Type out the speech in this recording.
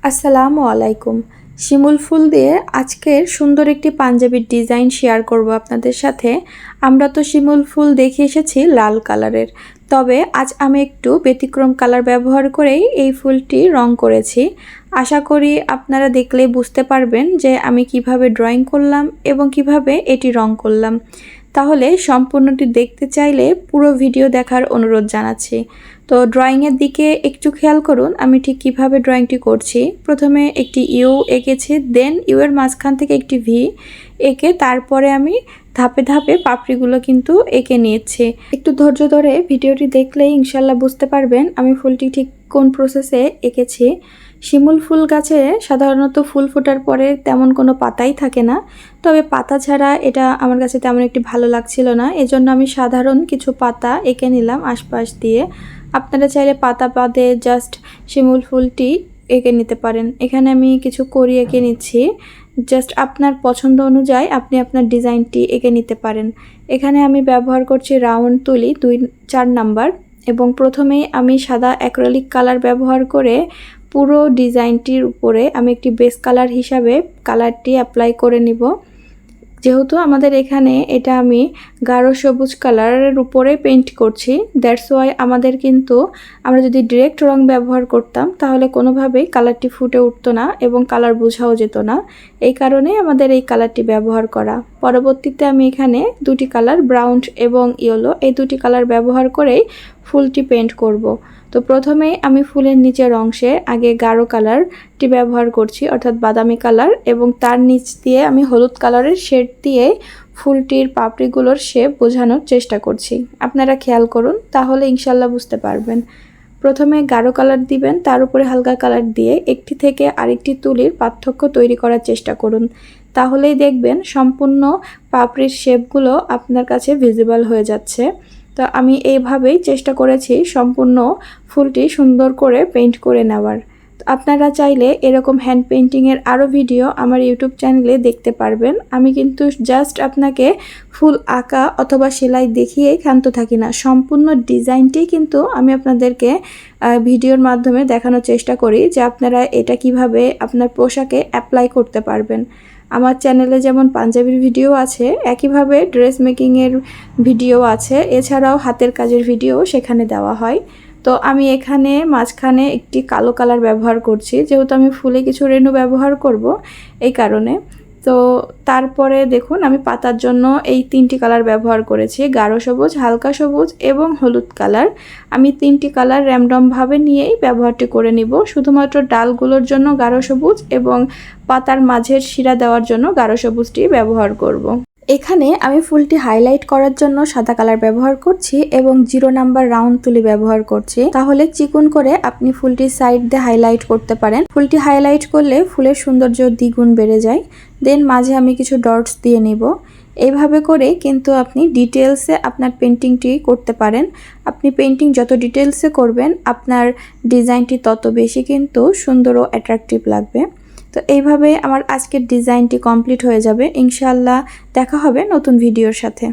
আসসালামু আলাইকুম। শিমুল ফুল দিয়ে আজকের সুন্দর একটি পাঞ্জাবির ডিজাইন শেয়ার করব আপনাদের সাথে। আমরা তো শিমুল ফুল দেখে এসেছি লাল কালারের, তবে আজ আমি একটু ব্যতিক্রম কালার ব্যবহার করেই এই ফুলটি রং করেছি। আশা করি আপনারা দেখলেই বুঝতে পারবেন যে আমি কিভাবে ড্রয়িং করলাম এবং কিভাবে এটি রং করলাম। তাহলে সম্পূর্ণটি দেখতে চাইলে পুরো ভিডিও দেখার অনুরোধ জানাচ্ছি। তো ড্রয়িংয়ের দিকে একটু খেয়াল করুন আমি ঠিক কিভাবে ড্রয়িংটি করছি। প্রথমে একটি ইউ এঁকেছি, দেন ইউ এর মাঝখান থেকে একটি ভি এঁকে তারপরে আমি ধাপে ধাপে পাপড়িগুলো কিন্তু এঁকে নিয়েছি। একটু ধৈর্য ধরে ভিডিওটি দেখলেই ইনশাল্লাহ বুঝতে পারবেন আমি ফুলটি ঠিক কোন প্রসেসে এঁকেছি। শিমুল ফুল গাছে সাধারণত ফুল ফোটার পরে তেমন কোনো পাতাই থাকে না, তবে পাতা ছাড়া এটা আমার কাছে তেমন একটি ভালো লাগছিল না, এজন্য আমি সাধারণ কিছু পাতা এঁকে নিলাম আশপাশ দিয়ে। আপনারা চাইলে পাতা বাদে জাস্ট শিমুল ফুলটি এঁকে নিতে পারেন। এখানে আমি কিছু করি এঁকে নিচ্ছি, জাস্ট আপনার পছন্দ অনুযায়ী আপনি আপনার ডিজাইনটি এঁকে নিতে পারেন। এখানে আমি ব্যবহার করছি রাউন্ড তুলি 2-4 নাম্বার, এবং প্রথমেই আমি সাদা অ্যাক্রিলিক কালার ব্যবহার করে পুরো ডিজাইনটির উপরে আমি একটি বেস কালার হিসাবে কালারটি অ্যাপ্লাই করে নিব। যেহেতু আমাদের এখানে এটা আমি গাঢ় সবুজ কালারের উপরে পেইন্ট করছি, দ্যাটস ওয়াই আমাদের কিন্তু আমরা যদি ডিরেক্ট রং ব্যবহার করতাম তাহলে কোনোভাবেই কালারটি ফুটে উঠতো না এবং কালার বোঝাও যেত না। এই কারণে আমাদের এই কালারটি ব্যবহার করা। পরবর্তীতে আমি এখানে দুটি কালার ব্রাউন এবং ইয়েলো, এই দুটি কালার ব্যবহার করেই ফুলটি পেইন্ট করব। তো প্রথমেই আমি ফুলের নিচের অংশে আগে গাঢ় কালারটি ব্যবহার করছি, অর্থাৎ বাদামি কালার, এবং তার নিচ দিয়ে আমি হলুদ কালারের শেড দিয়ে ফুলটির পাপড়িগুলোর শেপ বোঝানোর চেষ্টা করছি। আপনারা খেয়াল করুন তাহলে ইনশাল্লাহ বুঝতে পারবেন। প্রথমে গাঢ় কালার দিবেন, তার উপরে হালকা কালার দিয়ে একটি থেকে আরেকটি তুলির পার্থক্য তৈরি করার চেষ্টা করুন। তাহলেই দেখবেন সম্পূর্ণ পাপড়ির শেপগুলো আপনার কাছে ভিজিবল হয়ে যাচ্ছে। তো আমি এইভাবেই চেষ্টা করেছি সম্পূর্ণ ফুলটি সুন্দর করে পেইন্ট করে নেওয়ার। আপনারা চাইলে এরকম হ্যান্ড পেইন্টিংয়ের আরও ভিডিও আমার ইউটিউব চ্যানেলে দেখতে পারবেন। আমি কিন্তু জাস্ট আপনাকে ফুল আঁকা অথবা সেলাই দেখিয়েই ক্ষান্ত থাকি না, সম্পূর্ণ ডিজাইনটি কিন্তু আমি আপনাদেরকে ভিডিওর মাধ্যমে দেখানোর চেষ্টা করি যে আপনারা এটা কিভাবে আপনার পোশাকে অ্যাপ্লাই করতে পারবেন। আমার চ্যানেলে যেমন পাঞ্জাবির ভিডিও আছে, একইভাবে ড্রেস মেকিংয়ের ভিডিও আছে, এছাড়াও হাতের কাজের ভিডিও সেখানে দেওয়া হয়। তো আমি এখানে মাঝখানে একটি কালো কালার ব্যবহার করছি, যেহেতু আমি ফুলে কিছু রেণু ব্যবহার করব এই কারণে। তো তারপরে দেখুন আমি পাতার জন্য এই 3টি কালার ব্যবহার করেছি, গাঢ় সবুজ, হালকা সবুজ এবং হলুদ কালার। আমি 3টি কালার র্যান্ডমভাবে নিয়েই ব্যবহারটি করে নিব। শুধুমাত্র ডালগুলোর জন্য গাঢ় সবুজ এবং পাতার মাঝের শিরা দেওয়ার জন্য গাঢ় সবুজটি ব্যবহার করব। এখানে আমি ফুলটি হাইলাইট করার জন্য সাদা কালার ব্যবহার করছি এবং 0 নাম্বার রাউন্ড তুলি ব্যবহার করছি। তাহলে চিকন করে আপনি ফুলটির সাইড দিয়ে হাইলাইট করতে পারেন। ফুলটি হাইলাইট করলে ফুলের সৌন্দর্য দ্বিগুণ বেড়ে যায়। দেন মাঝে আমি কিছু ডটস দিয়ে নিব। এইভাবে করে কিন্তু আপনি ডিটেলসে আপনার পেন্টিংটি করতে পারেন। আপনি পেন্টিং যত ডিটেলসে করবেন আপনার ডিজাইনটি তত বেশি কিন্তু সুন্দর ও অ্যাট্রাকটিভ লাগবে। তো এইভাবে আমার আজকের ডিজাইনটি কমপ্লিট হয়ে যাবে। ইনশাআল্লাহ দেখা হবে নতুন ভিডিওর সাথে।